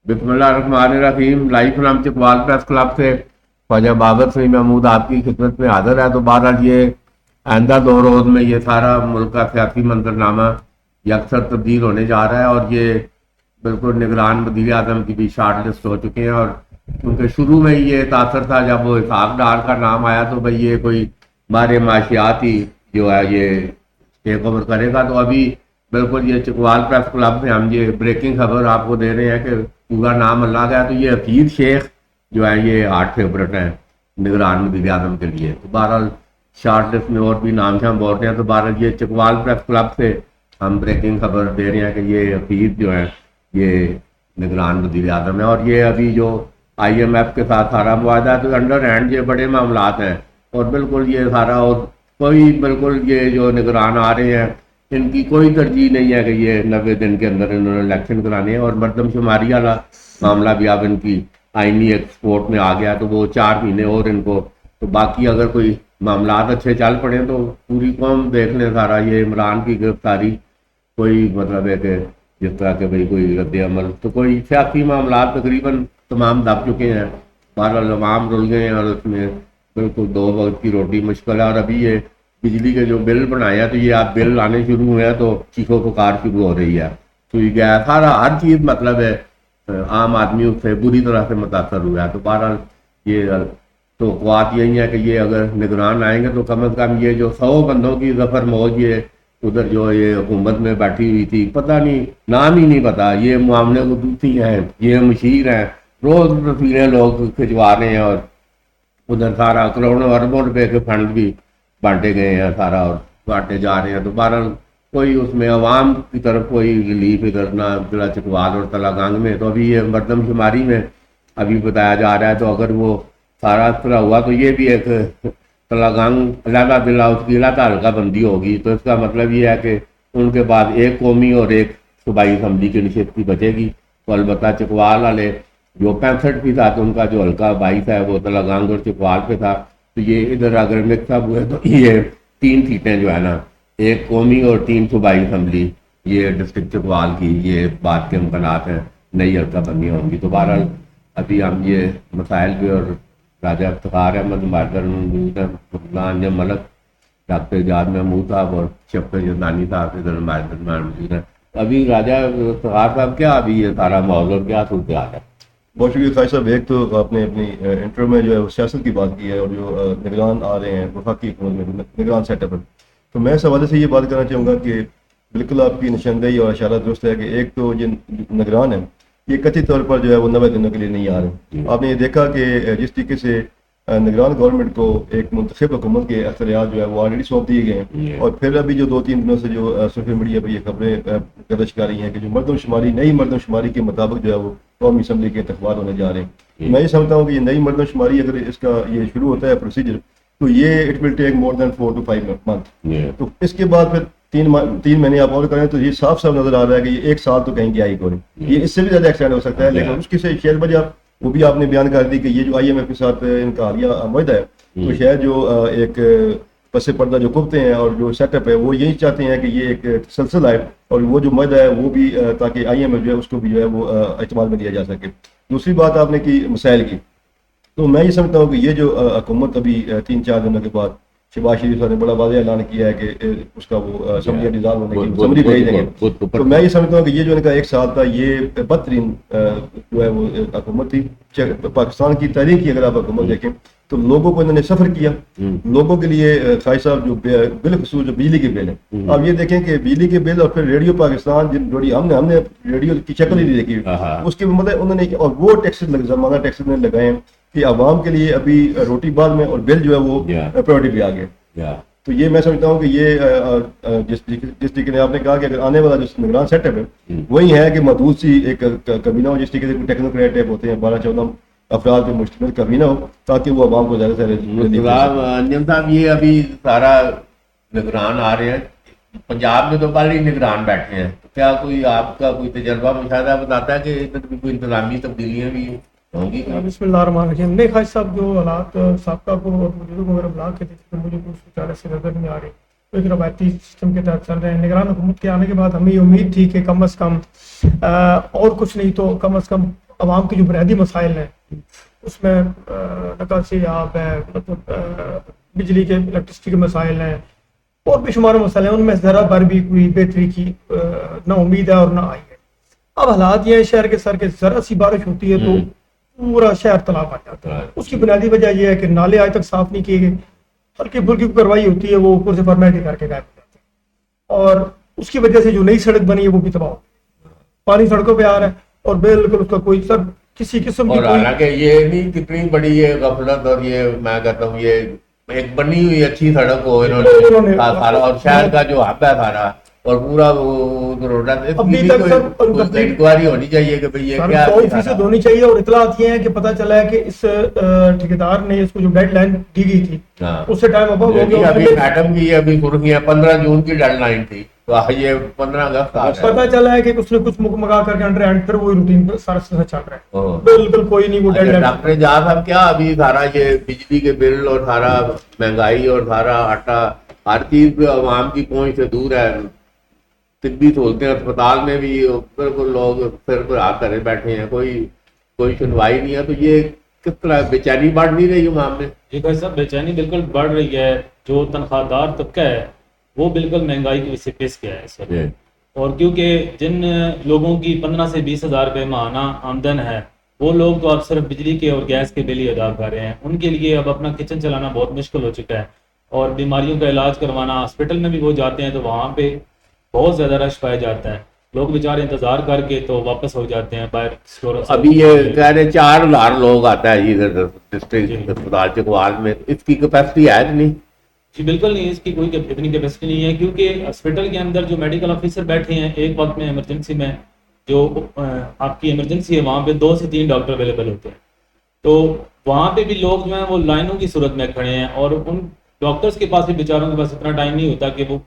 بسم اللہ الرحمن الرحیم. لائف نام چکوال پریس کلب سے خواجہ بابر سعید محمود آپ کی خدمت میں حاضر ہے. تو بہرحال یہ آئندہ 2 روز میں یہ سارا ملک کا سیاسی منظرنامہ یکسر تبدیل ہونے جا رہا ہے, اور یہ بالکل نگران وزیر اعظم کی بھی شارٹ لسٹ ہو چکے ہیں. اور کیونکہ شروع میں یہ تاثر تھا جب وہ اسحاق ڈار کا نام آیا تو بھئی یہ کوئی مارے معاشیات ہی جو ہے یہ ٹیک اوور کرے گا. تو ابھی بالکل یہ چکوال پریس کلب میں ہم یہ بریکنگ خبر آپ کو دے رہے ہیں کہ پورا نام اللہ گیا. تو یہ حفیظ شیخ جو ہے یہ ہارٹ فیورٹ ہیں نگران وزیر اعظم کے لیے. تو بہرحال شارٹ لسٹ میں اور بھی نام سے ہم بول رہے ہیں. تو بہرحال یہ چکوال پریس کلب سے ہم بریکنگ خبر دے رہے ہیں کہ یہ حفیظ جو ہے یہ نگران وزیر اعظم ہے. اور یہ ابھی جو آئی ایم ایف کے ساتھ سارا معاہدہ ہے تو انڈر ہینڈ یہ بڑے معاملات ہیں, اور بالکل یہ سارا اور کوئی بالکل یہ جو نگران آ رہے ہیں ان کی کوئی ترجیح نہیں ہے کہ یہ 90 دن کے اندر انہوں نے الیکشن کرانے ہیں. اور مردم شماری والا معاملہ بھی اب ان کی آئینی ایکسپورٹ میں آ گیا تو وہ 4 مہینے اور ان کو. تو باقی اگر کوئی معاملات اچھے چل پڑے تو پوری قوم دیکھ لیں سارا یہ عمران کی گرفتاری کوئی مطلب ہے کہ جس طرح کہ بھئی کوئی رد عمل تو کوئی سیاسی معاملات تقریباً تمام دب چکے ہیں. بہرحال عوام رل گئے ہیں اور اس میں بالکل 2 وقت کی روٹی مشکل ہے. اور ابھی یہ بجلی کے جو بل بنایا ہے تو یہ آپ بل آنے شروع ہوئے ہیں تو چیخو پکار شروع ہو رہی ہے. سوئی گیا سارا ہر چیز مطلب ہے عام آدمی اس سے بری طرح سے متاثر ہوا ہے. تو بہرحال یہ توقعات یہی ہے کہ یہ اگر نگران آئیں گے تو کم از کم یہ جو 100 بندوں کی ظفر موج یہ ادھر جو یہ حکومت میں بیٹھی ہوئی تھی پتہ نہیں نام ہی نہیں پتا, یہ معاملے قدوسی ہیں, یہ مشیر ہیں, روز تصویریں لوگ کھنچوا رہے ہیں, اور ادھر سارا کروڑوں اربوں روپے کے فنڈ بھی بانٹے گئے ہیں سارا اور بانٹے جا رہے ہیں. تو بہرحال کوئی اس میں عوام کی طرف کوئی ریلیف ادھر نہ ضلع چکوال اور تلا گنگ میں. تو ابھی یہ مردم شماری میں ابھی بتایا جا رہا ہے تو اگر وہ سارا اس طرح ہوا تو یہ بھی ایک تلا گنگ علیحدہ ضلع اس کی علیحدہ حلقہ بندی ہوگی. تو اس کا مطلب یہ ہے کہ ان کے بعد ایک قومی اور ایک صوبائی اسمبلی کی نشست کی بچے گی. تو البتہ چکوال والے جو 65% ان کا جو حلقہ 22 ہے وہ تلا گنگ اور چکوال پہ تھا. تو یہ ادھر اگر مکس اپ ہوئے تو یہ 3 سیٹیں جو ہے نا, ایک قومی اور 3 صوبائی اسمبلی یہ ڈسٹرکٹ چکوال کی یہ بات کے امکانات ہیں, نئی حلقہ بندیاں ہوں گی. تو بہرحال ابھی ہم یہ مسائل بھی اور راجہ افتخار احمد ملک ملک ڈاکٹر اجاد محمود صاحب اور شفقت جدانی صاحب ادھر موجود ہیں. ابھی راجہ افتخار صاحب کیا ابھی یہ سارا ماحول اور کیا صورتحال ہے؟ بہت شکریہ خواجہ صاحب. ایک تو آپ نے اپنی انٹرو میں جو ہے وہ سیاست کی بات کی ہے اور جو نگران آ رہے ہیں وفاقی حکومت میں نگران سیٹ اپ ہے. تو میں اس حوالے سے یہ بات کرنا چاہوں گا کہ بالکل آپ کی نشاندہی اور اشارہ درست ہے کہ ایک تو یہ نگران ہے یہ قطعی طور پر جو ہے وہ 90 دنوں کے لیے نہیں آ رہے. آپ نے یہ دیکھا کہ جس طریقے سے نگران گورنمنٹ کو ایک منتخب حکومت کے اختیارات جو ہے وہ آلریڈی سونپ دیے گئے ہیں, اور پھر ابھی جو 2-3 دنوں سے جو سوشل میڈیا پہ یہ خبریں گردش کر رہی ہیں کہ جو مردم شماری نئی مردم شماری کے مطابق جو ہے وہ قومی اسمبلی کے انتخابات ہونے جا رہے ہیں. میں یہ سمجھتا ہوں کہ یہ نئی مردم شماری اگر اس کا یہ شروع ہوتا ہے پروسیجر تو یہ it will take more than 4 to 5 months. تو اس کے بعد پھر 3 مہینے آپ اور کریں تو یہ صاف صاف نظر آ رہا ہے کہ یہ 1 سال تو کہیں گیا ہی کوئی. یہ اس سے بھی زیادہ ایکسٹینڈ ہو سکتا ہے, لیکن اس کی سے شاید وجہ وہ بھی آپ نے بیان کر دی کہ یہ جو آئی ایم ایف کے ساتھ ان کا حالیہ معاہدہ ہے تو شاید جو ایک پس پردہ جو قوتیں ہیں اور جو سیٹ اپ ہے وہ یہی چاہتے ہیں کہ یہ ایک سلسلہ ہے, اور وہ جو معاہدہ ہے وہ بھی تاکہ آئی ایم ایف جو ہے اس کو بھی جو ہے وہ اعتماد میں دیا جا سکے. دوسری بات آپ نے کی مسائل کی, تو میں یہ سمجھتا ہوں کہ یہ جو حکومت ابھی 3-4 دنوں کے بعد شہباز شریف صاحب نے بڑا واضح اعلان کیا ہے کہ اس کا وہ اسمبلی نظام ہونے کی سمری بھیج دیں گے. تو میں یہ سمجھتا ہوں کہ یہ جو ان کا 1 سال کا یہ بدترین جو ہے وہ حکومت تھی پاکستان کی تاریخ کی. اگر آپ حکومت دیکھیں تو لوگوں کو انہوں نے سفر کیا, لوگوں کے لیے خواجہ صاحب جو بالخصوص جو بجلی کے بل ہیں آپ یہ دیکھیں کہ بجلی کے بل اور پھر ریڈیو پاکستان ہم نے ریڈیو کی شکل ہی نہیں دیکھی اس کی مطلب انہوں نے اور وہ ٹیکسز زمانہ ٹیکسز نے لگائے ہیں کہ عوام کے لیے ابھی روٹی بعد میں اور بل جو ہے وہ پرائورٹی پہ آ گئے. تو یہ میں سمجھتا ہوں کہ یہ جس طریقے نے آپ نے کہا کہ اگر آنے والا جو نگران سیٹ اپ ہے وہی ہے کہ محدود سی ایک کابینہ ہو, جس طریقے سے ٹیکنوکریٹ ٹائپ ہوتے ہیں 12-14 افراد پہ مشتمل کابینہ ہو تاکہ وہ عوام کو زیادہ سے انجم صاحب یہ ابھی سارا نگران آ رہے ہیں پنجاب میں تو پہلے ہی نگران بیٹھے ہیں. کیا کوئی آپ کا کوئی تجربہ مشاہدہ بتاتا ہے کہ ادھر بھی کوئی انتظامی تبدیلیاں بھی ہوں گی؟ بسم اللہ الرحمن الرحیم. نہیں خواجہ صاحب جو حالات سابقہ کو اور موجودہ کو اگر بلا کے دیکھیں تو مجھے کچھ شوچالے سے نظر نہیں آ رہے. تو ایک روایتی سسٹم کے تحت چل رہے ہیں. نگران حکومت کے آنے کے بعد ہمیں یہ امید تھی کہ کم از کم اور کچھ نہیں تو کم از کم عوام کے جو بنیادی مسائل ہیں اس میں نکاسی آب ہے, مطلب بجلی کے الیکٹرسٹی کے مسائل ہیں, اور بے شمار مسائل ہیں, ان میں ذرا بھر بھی کوئی بہتری کی نہ امید ہے اور نہ آئی ہے. اب حالات یہ ہے شہر کے سر کے ذرا سی بارش ہوتی ہے تو پورا شہر تالاب آ جاتا ہے. اس کی بنیادی وجہ یہ ہے کہ نالے آج تک صاف نہیں کیے گئے, ہلکی پھلکی کارروائی ہوتی ہے وہ اوپر سے فارمیلٹی کر کے غائب ہو جاتے ہیں, اور اس کی وجہ سے جو نئی سڑک بنی ہے وہ بھی تباہ ہو گئی. پانی سڑکوں پہ آ رہا ہے اور بالکل اس کا کوئی سب کسی قسم کی اور حالانکہ یہ نہیں کتنی بڑی یہ غفلت, اور یہ میں کہتا ہوں یہ ایک بنی ہوئی اچھی سڑک ہو انہوں نے سارا, اور شہر کا جو ہب ہے سارا اور پورا وہ روڈ ہے, ابھی تک سر انکوائری ہونی چاہیے کہ بھئی یہ کیا 100% ہونی چاہیے. اور اطلاعات یہ ہیں کہ پتہ چلا ہے کہ اس ٹھیکیدار نے اس کو جو ڈیڈ لائن دی گئی تھی اس سے ٹائم ابو ہو گیا. ابھی میڈم کی ابھی سرخیاں 15 جون کی ڈیڈ لائن تھی, تو یہ 15 اگست آ رہا ہے. پتہ چلا ہے کہ اس نے کچھ مکمل کر کے انڈر اینڈ پھر وہی روٹین سارا چل رہا ہے. بالکل کوئی نہیں وہ ڈیڈ لائن. ڈاکٹر اعجاز صاحب کیا ابھی سارا یہ بجلی کے بل اور سارا مہنگائی اور سارا آٹا ہر چیز عوام کی پہنچ سے دور ہے. طبی سہولتیں اسپتال میں بھی بالکل لوگ پھر ہاتھ کرے بیٹھے ہیں, کوئی سنوائی نہیں ہے. تو یہ کس طرح بے چینی بڑھ نہیں رہی عوام میں؟ جی بھائی صاحب, بے چینی بالکل بڑھ رہی ہے. جو تنخواہ دار طبقہ ہے وہ بالکل مہنگائی کی وجہ سے پس گیا ہے اس وقت. اور کیونکہ جن لوگوں کی 15 سے 20 ہزار روپے ماہانہ آمدن ہے وہ لوگ تو اب صرف بجلی کے اور گیس کے بل ہی ادا کر رہے ہیں. ان کے لیے اب اپنا کچن چلانا بہت مشکل ہو چکا ہے, اور بیماریوں کا علاج کروانا ہاسپٹل میں بھی وہ جاتے ہیں تو وہاں پہ بہت زیادہ رش پایا جاتا ہے. لوگ بیچارے انتظار کر کے تو واپس ہو جاتے ہیں باہر اسٹور. ابھی یہ کہہ رہے 4,000 لوگ آتا ہے ادھر ڈسٹرکٹ اسپتال چکوال میں, اس کی کیپیسٹی ہے نہیں؟ جی بالکل نہیں, اس کی کوئی اتنی کیپیسٹی نہیں ہے, کیونکہ ہاسپٹل کے اندر جو میڈیکل آفیسر بیٹھے ہیں ایک وقت میں ایمرجنسی میں جو آپ کی ایمرجنسی ہے وہاں پہ 2 سے 3 ڈاکٹر اویلیبل ہوتے ہیں. تو وہاں پہ بھی لوگ جو ہیں وہ لائنوں کی صورت میں کھڑے ہیں, اور ان ڈاکٹرز کے پاس بھی بیچاروں کے پاس اتنا ٹائم نہیں ہوتا کہ وہ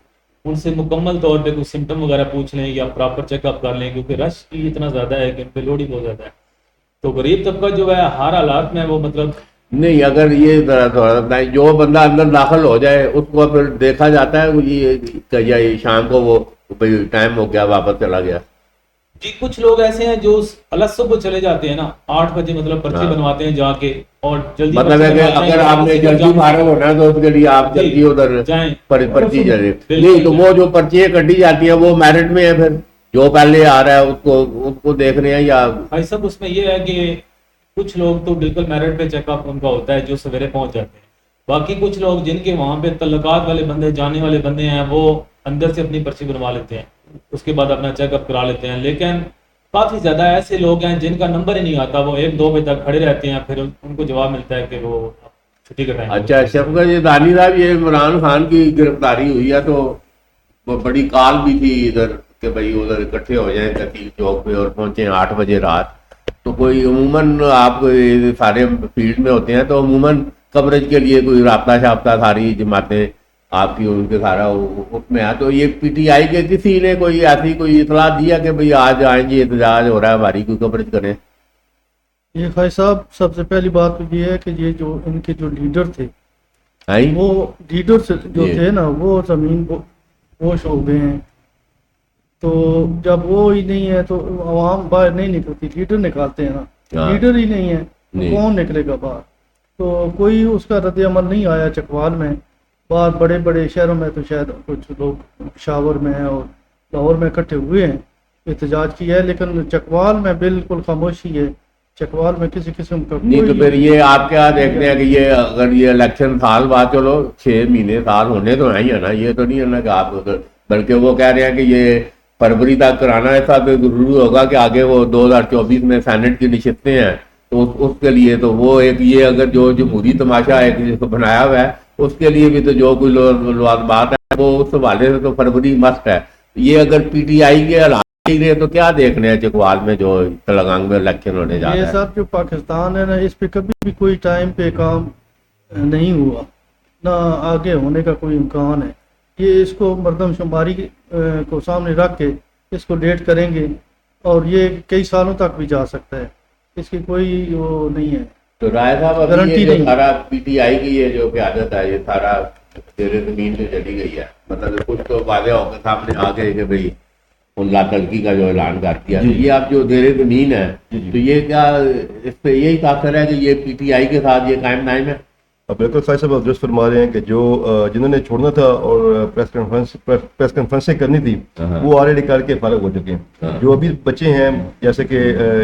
ان سے مکمل طور پہ کوئی سمٹم وغیرہ پوچھ لیں یا پراپر چیک اپ کر لیں, کیونکہ رش بھی اتنا زیادہ ہے کہ ان پہ لوڈ ہی بہت زیادہ ہے. تو غریب طبقہ جو ہے ہر حالات میں وہ مطلب نہیں, اگر یہ تھوڑا بتائیں, جو بندہ اندر داخل ہو جائے اس کو پھر دیکھا جاتا ہے یا شام کو وہ ٹائم ہو گیا واپس چلا گیا؟ جی کچھ لوگ ایسے ہیں جو الگ صبح چلے جاتے ہیں نا 8 بجے, مطلب پرچی بنواتے ہیں جا کے, اور جلدی مطلب ہے کہ اگر آپ نے جلدی فارغ ہونا ہے تو اس کے لیے آپ جلدی ادھر جائیں پرچی چلے. نہیں تو وہ جو پرچیاں کٹی جاتی ہیں وہ میرٹ میں ہے, پھر جو پہلے آ رہا ہے اس کو دیکھ رہے ہیں یا بھائی صاحب اس میں یہ ہے کہ کچھ لوگ تو بالکل میرٹ پہ چیک اپ ان کا ہوتا ہے جو سویرے پہنچ جاتے ہیں. باقی کچھ لوگ جن کے وہاں پہ تعلقات والے بندے جانے والے بندے ہیں وہ اندر سے اپنی پرچی بنوا لیتے ہیں, اس کے بعد اپنا چیک اپ کرا لیتے ہیں. لیکن کافی زیادہ ایسے لوگ ہیں جن کا نمبر ہی نہیں آتا, وہ 1-2 بجے تک کھڑے رہتے ہیں, پھر ان کو جواب ملتا ہے کہ وہ چھٹی کا ٹائم. اچھا شفقت یہ دانی صاحب, یہ عمران خان کی گرفتاری ہوئی ہے تو وہ بڑی کال بھی تھی ادھر کہ بھائی ادھر اکٹھے ہو جائیں تحصیل چوک پہ اور پہنچے 8 بجے رات. تو کوئی عموماً آپ سارے فیلڈ میں ہوتے ہیں تو عموماً کوریج کے لیے کوئی رابطہ شابطہ ساری جماعتیں آپ کی ان کے سارا اس میں ہے. تو یہ پی ٹی آئی کے کسی نے کوئی ایسی کوئی اطلاع دیا کہ بھئی آج آئیں جی احتجاج ہو رہا ہے ہماری, کوئی کوریج کریں؟ یہ خواہ صاحب سب سے پہلی بات تو یہ ہے کہ یہ جو ان کے جو لیڈر تھے وہ لیڈر جو تھے نا وہ زمین بوش ہو گئے ہیں. تو جب وہ ہی نہیں ہے تو عوام باہر نہیں نکلتی, لیڈر نکالتے ہیں نا, لیڈر ہی نہیں ہے تو کون نکلے گا باہر. تو کوئی اس کا رد عمل نہیں آیا چکوال میں. بعض بڑے بڑے شہروں میں تو شاید کچھ لوگ پشاور میں اور لاہور میں اکٹھے ہوئے ہیں, احتجاج کیا ہے, لیکن چکوال میں بالکل خاموشی ہے. چکوال میں کسی قسم کا نہیں. تو پھر یہ آپ کیا دیکھتے ہیں کہ یہ اگر یہ الیکشن سال بعد, چلو 6 مہینے سال ہونے تو ہیں ہی ہے نا, یہ تو نہیں ہے نا کہ آپ, بلکہ وہ کہہ رہے ہیں کہ یہ فروری تک کرانا ایسا تو ضروری ہوگا کہ آگے وہ 2024 میں سینٹ کی نشستیں ہیں تو اس کے لیے تو وہ ایک یہ اگر جو جمہوری تماشا ایک جس کو بنایا ہوا ہے اس کے لیے بھی تو جو کوئی بات ہے وہ اس حوالے سے تو فروری مسٹ ہے. یہ اگر پی ٹی آئی کے حالات رہے تو کیا دیکھنے ہیں چکوال میں جو تلنگانگ میں الیکشن ہونے جا رہا ہے؟ یہ سب جو پاکستان ہے نا اس پہ کبھی بھی کوئی ٹائم پہ کام نہیں ہوا, نہ آگے ہونے کا کوئی امکان ہے. یہ اس کو مردم شماری کو سامنے رکھ کے اس کو ڈیٹ کریں گے اور یہ کئی سالوں تک بھی جا سکتا ہے, اس کی کوئی وہ نہیں ہے. تو رائے صاحب ابھی یہ جو سارا پی ٹی آئی کی یہ جو قیادت ہے یہ سارا زیر زمین سے چلی گئی ہے, مطلب کچھ تو واضح ہو کے سامنے آ گئے کہ بھئی تڑکی کا جو اعلان کر دیا. جی. یہ آپ جو زیر زمین ہے جی جی. تو یہ کیا اس پہ یہی تاثر ہے کہ یہ پی ٹی آئی کے ساتھ یہ قائم نائم ہے؟ بالکل فائز صاحب آپ درست فرما رہے ہیں کہ جو جنہوں نے چھوڑنا تھا اور پریس کانفرنسیں کرنی تھی وہ آلریڈی کر کے فارغ ہو چکے ہیں. جو ابھی بچے ہیں جیسے کہ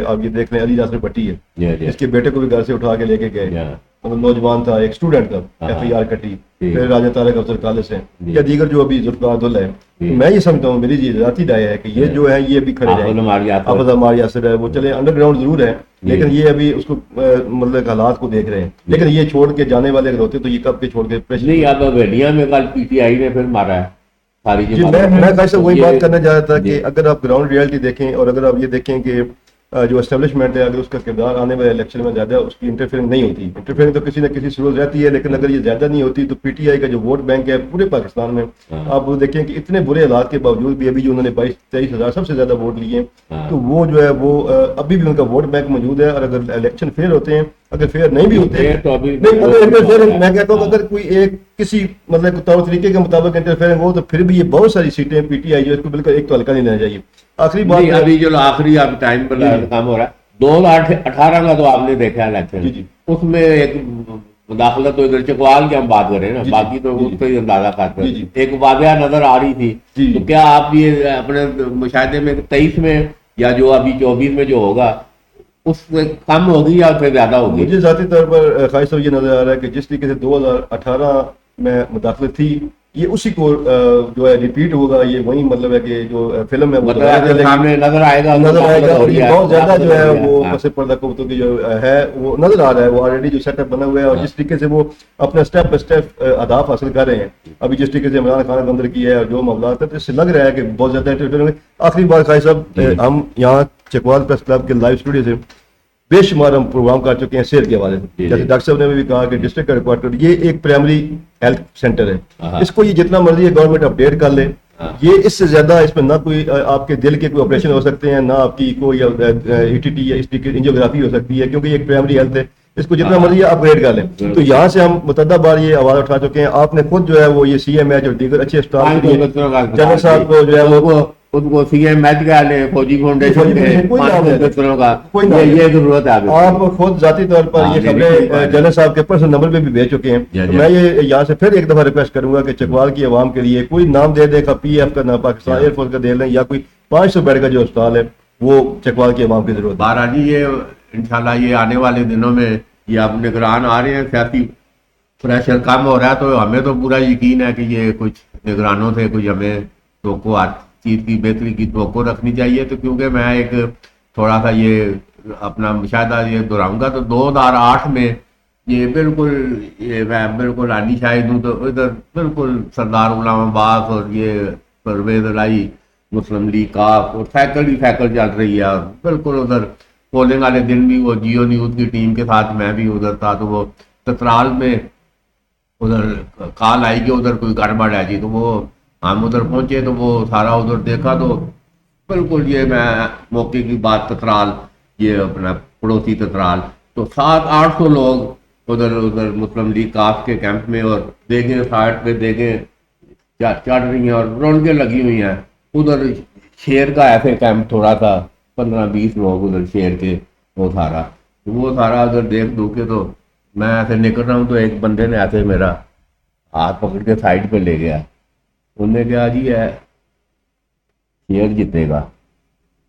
آپ یہ دیکھ رہے ہیں علی یاسر بٹی ہے, اس کے بیٹے کو بھی گھر سے اٹھا کے لے کے گئے, نوجوان تھا ایک اسٹوڈنٹ تھا ایف آئی آر کٹی. پھر راجہ طارق افضل کالس ہیں یا دیگر جو ابھی ذوالفقار عبداللہ ہے. میں یہ سمجھتا ہوں, میری ذاتی رائے ہے کہ یہ جو ہے یہ ابھی کھڑے رہیں. حافظ عمار یاسر ہے وہ چلے انڈر گراؤنڈ ضرور ہے لیکن یہ ابھی اس کو مطلب حالات کو دیکھ رہے ہیں. لیکن یہ چھوڑ کے جانے والے اگر ہوتے تو یہ کب کے چھوڑ کے نہیں. اب ویڈیا میں کل پی ٹی آئی نے پھر مارا ہے ساری. میں خاص وہی بات کرنا چاہ رہا تھا کہ اگر آپ گراؤنڈ ریئلٹی دیکھیں اور اگر آپ یہ دیکھیں کہ جو اسٹیبلشمنٹ ہے اگر اس کا کردار آنے والے الیکشن میں زیادہ اس کی انٹرفیئرنگ نہیں ہوتی. انٹرفیئرنگ تو کسی نہ کسی صورت رہتی ہے لیکن اگر یہ زیادہ نہیں ہوتی تو پی ٹی آئی کا جو ووٹ بینک ہے پورے پاکستان میں آپ دیکھیں کہ اتنے برے حالات کے باوجود بھی ابھی جو انہوں نے 22-23 ہزار سب سے زیادہ ووٹ لیے تو وہ جو ہے وہ ابھی بھی ان کا ووٹ بینک موجود ہے. اور اگر الیکشن فیئر ہوتے ہیں, اگر فیئر نہیں بھی ہوتے ہیں, میں کہتا ہوں کہ اگر کوئی ایک کسی مطلب طور طریقے کے مطابق انٹرفیئرنگ ہو تو پھر بھی یہ بہت ساری سیٹیں پی ٹی آئی جو اس کو بالکل ایک تو ہلکا نہیں لینا چاہیے. آخری بات ابھی جو آخری آپ ٹائم پر کام ہو رہا ہے 2018 کا تو آپ نے دیکھا الیکشن, اس میں ایک مداخلت تو ادھر چکوال کی ہم بات کریں نا, باقی تو اس پہ ہی اندازہ کرتے ہیں. ایک واقعہ نظر آ رہی تھی تو کیا آپ یہ اپنے مشاہدے میں 23 میں یا جو ابھی 24 میں جو ہوگا اس سے کم ہوگی یا پھر زیادہ ہوگی؟ مجھے ذاتی طور پر خواہش صاحب یہ نظر آ رہا ہے کہ جس طریقے سے 2018 میں مداخلت تھی یہ اسی کو جو ہے ریپیٹ ہوگا. یہ وہی مطلب ہے کہ جو فلم ہے وہ سامنے نظر آئے گا بہت زیادہ جو ہے وہ پس پردہ قوتوں کی جو ہے وہ نظر آ رہا ہے. وہ آلریڈی جو سیٹ اپ بنا ہوا ہے اور جس طریقے سے وہ اپنا اسٹیپ بائی اسٹیپ اہداف حاصل کر رہے ہیں. ابھی جس طریقے سے عمران خان کے اندر کی ہے اور جو معاملات ہے تو اس سے لگ رہا ہے کہ بہت زیادہ انٹرفیئر ہوں گے. آخری بات خواہش صاحب, ہم یہاں چکوال پریس کلب کے لائیو اسٹوڈیو سے بے شمار ہم پروگرام کر چکے ہیں صحت کے حوالے سے. جیسے ڈاکٹر صاحب نے بھی کہا کہ ڈسٹرکٹ ہیڈ کوارٹر یہ ایک پرائمری ہیلتھ سینٹر ہے, اس کو یہ جتنا مرضی ہے گورنمنٹ اپڈیٹ کر لے. یہ اس سے زیادہ اس میں نہ کوئی آپ کے دل کے کوئی آپریشن ہو سکتے ہیں, نہ آپ کی کوئی ای ٹی ٹی یا اس کی انجیوگرافی ہو سکتی ہے کیونکہ یہ ایک پرائمری ہیلتھ ہے. اس کو جتنا مرضی اپ گریڈ کر لیں. تو یہاں سے ہم متعدد بار یہ آواز اٹھا چکے ہیں. آپ نے خود جو ہے وہ یہ سی ایم ایچ اور دیگر اچھے اسٹاف جنرل صاحب کو جو ہے وہ ان کو سی ایم ایچ کا لیں, فوجی فاؤنڈیشن کا یہ ضرورت ہے. آپ خود ذاتی طور پر یہ خبریں جنرل صاحب کے پرسنل نمبر پہ بھی بھیج چکے ہیں. میں یہ یہاں سے پھر ایک دفعہ ریکویسٹ کروں گا کہ چکوال کی عوام کے لیے کوئی نام دے دے گا, پی ایف کا نام پاکستان ایئر فورس کا دے لیں, یا کوئی 500 بیڈ کا جو اسپتال ہے وہ چکوال کی عوام کی ضرورت ہے. بہرحال جی یہ انشاءاللہ یہ آنے والے دنوں میں یہ اب نگران آ رہے ہیں, سیاسی پریشر کم ہو رہا ہے تو ہمیں تو پورا یقین ہے کہ یہ کچھ نگرانوں سے کچھ ہمیں توقع ہر چیز کی بہتری کی توقع رکھنی چاہیے. تو کیونکہ میں ایک تھوڑا سا یہ اپنا مشاہدہ یہ دہراؤں گا تو 2008 میں یہ میں بالکل آنی شاہد ہوں. تو ادھر بالکل سردار غلام عباس اور یہ پرویز الہی مسلم لیگ کاف اور سائیکل چل رہی ہے. اور بالکل ادھر پولنگ والے دن بھی وہ جیو نیوز کی ٹیم کے ساتھ میں بھی ادھر تھا. تو وہ تترال میں ادھر کال آئی کہ ادھر کوئی گڑبڑ ہے جی. تو وہ ہم ادھر پہنچے تو وہ سارا ادھر دیکھا تو بالکل یہ میں موقع کی بات تترال یہ اپنا پڑوسی تترال تو 700-800 لوگ ادھر مسلم لیگ کاف کے کیمپ میں, اور دیکھیں سائٹ پہ دیکھیں چڑھ رہی ہیں اور رونقیں لگی ہوئی ہیں. ادھر شیر کا ایسے کیمپ تھوڑا سا 15-20 لوگ ادھر شیر کے وہ سارا ادھر دیکھ دو کے تو میں ایسے نکل رہا ہوں تو ایک بندے نے ایسے میرا ہاتھ پکڑ کے سائڈ پہ لے گیا. انہوں نے کہا جی ہے شیر جیتے گا,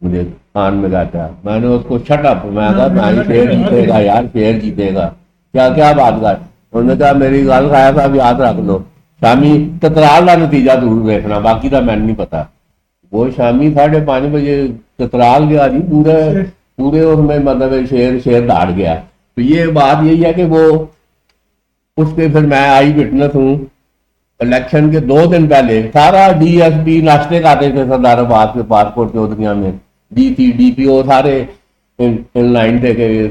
مجھے کان میں کہتا. میں نے اس کو شٹ اپ, میں کہا شیر جیتے گا یار, شیر جیتے گا کیا بات کر. انہوں نے کہا میری گل کھایا صاحب یاد رکھ لو, شامی تترال کا نتیجہ ضرور دیکھنا, باقی کا میں نہیں پتا. وہ شامی 5:30 بجے تترال گیا جی, پورے اس میں مطلب شیر داڑ گیا. تو یہ بات یہی ہے کہ وہ اس کے پھر میں آئی وٹنس ہوں. الیکشن کے 2 دن پہلے سارا ڈی ایس پی ناشتے کھاتے تھے سردار آباد کے پاسپورٹ چودھریاں میں, ڈی سی ڈی پی او سارے ان لائن تھے کہ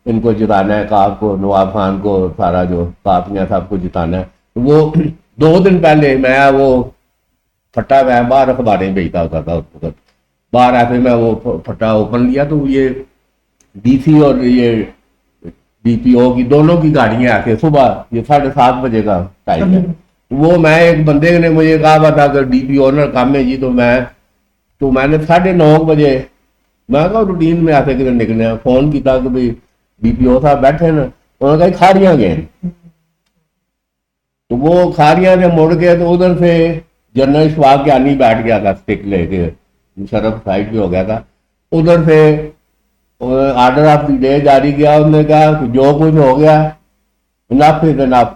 ان کو جتانا ہے, کاف کو, نواب خان کو, سارا جو کافیاں سب کو جتانا ہے. وہ 2 دن پہلے میں وہ پھٹا میں باہر اخباریں بھیجتا ہوتا تھا اس وقت, باہر ایسے میں وہ پھٹا اوپن لیا تو یہ ڈی سی اور یہ ڈی پی او کی دونوں کی گاڑیاں آ کے صبح یہ 7:30 بجے کا ٹائم ہے. وہ میں ایک بندے نے مجھے کہا تھا کہ ڈی پی او کام ہے جی, تو میں تو میں نے 9:30 بجے میں کہا روٹین میں آتے کدھر نکلے ہیں, فون کیا کہ بھائی ڈی پی او صاحب بیٹھے نا, انہوں نے کہا کھاریاں گئے. تو وہ کھاریاں سے مڑ کے تو ادھر سے جنرل اشفاق یانی بیٹھ گیا تھا اسٹک لے کے, شرف سائڈ بھی ہو گیا تھا, ادھر سے آرڈر آف دی ڈے جاری کیا. انہوں نے کہا کہ جو کچھ ہو گیا نف از انف,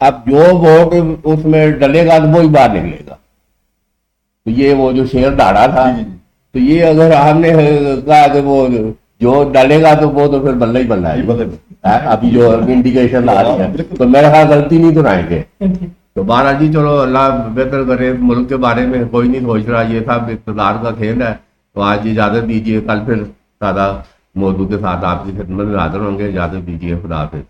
اب جو ووٹ اس میں ڈلے گا تو وہی باہر نکلے گا. تو یہ وہ جو شیر داڑا تھا, تو یہ اگر ہم نے کہا کہ وہ جو ڈالے گا تو وہ تو پھر بلہ ہی بلہ ہے. ابھی جو انڈیکیشن آ رہی ہے تو میرے خیال غلطی نہیں دہرائیں گے. تو بہرحال جی چلو اللہ بہتر کرے. ملک کے بارے میں کوئی نہیں سوچ رہا, یہ سب اقتدار کا کھیل ہے. تو آج اجازت دیجیے, کل پھر سادہ موضوع کے ساتھ آپ کی خدمت میں حاضر ہوں گے. اجازت دیجیے, خدا حافظ.